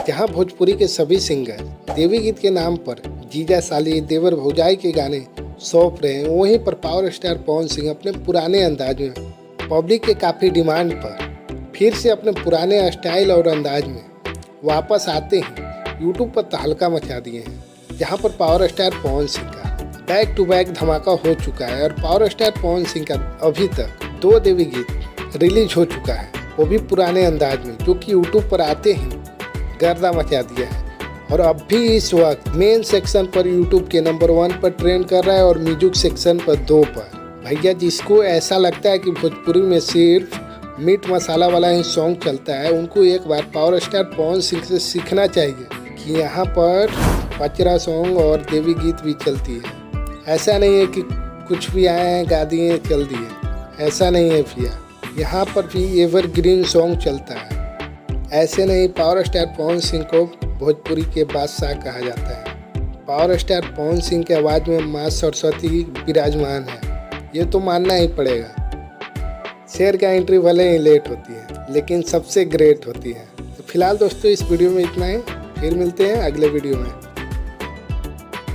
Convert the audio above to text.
जहां भोजपुरी के सभी सिंगर देवी गीत के नाम पर जीजा साली देवर भौजाई के गाने सौंप रहे हैं, वहीं पर पावर स्टार पवन सिंह अपने पुराने अंदाज में पब्लिक के काफ़ी डिमांड पर फिर से अपने पुराने स्टाइल और अंदाज में वापस आते हैं यूट्यूब पर तहलका मचा दिए हैं। जहां पर पावर स्टार पवन सिंह का बैक टू बैक धमाका हो चुका है और पावर स्टार पवन सिंह का अभी तक 2 देवी गीत रिलीज हो चुका है, वो भी पुराने अंदाज में, जो कि यूट्यूब पर आते ही गर्दा मचा दिया है और अब भी इस वक्त मेन सेक्शन पर यूट्यूब के नंबर 1 पर ट्रेंड कर रहा है और म्यूजिक सेक्शन पर 2 पर। भैया, जिसको ऐसा लगता है कि भोजपुरी में सिर्फ मीट मसाला वाला ही सॉन्ग चलता है, उनको एक बार पावर स्टार पवन सिंह से सीखना चाहिए कि यहाँ पर पचरा सॉन्ग और देवी गीत भी चलती है। ऐसा नहीं है कि कुछ भी आए हैं गा दिए चल दिए, ऐसा नहीं है भैया, यहाँ पर भी एवरग्रीन सॉन्ग चलता है। ऐसे नहीं, पावर स्टार पवन सिंह को भोजपुरी के बादशाह कहा जाता है। पावर स्टार पवन सिंह के आवाज़ में माँ सरस्वती विराजमान है, ये तो मानना ही पड़ेगा। शेर का एंट्री भले ही लेट होती है लेकिन सबसे ग्रेट होती है। तो फिलहाल दोस्तों इस वीडियो में इतना ही, फिर मिलते हैं अगले वीडियो में।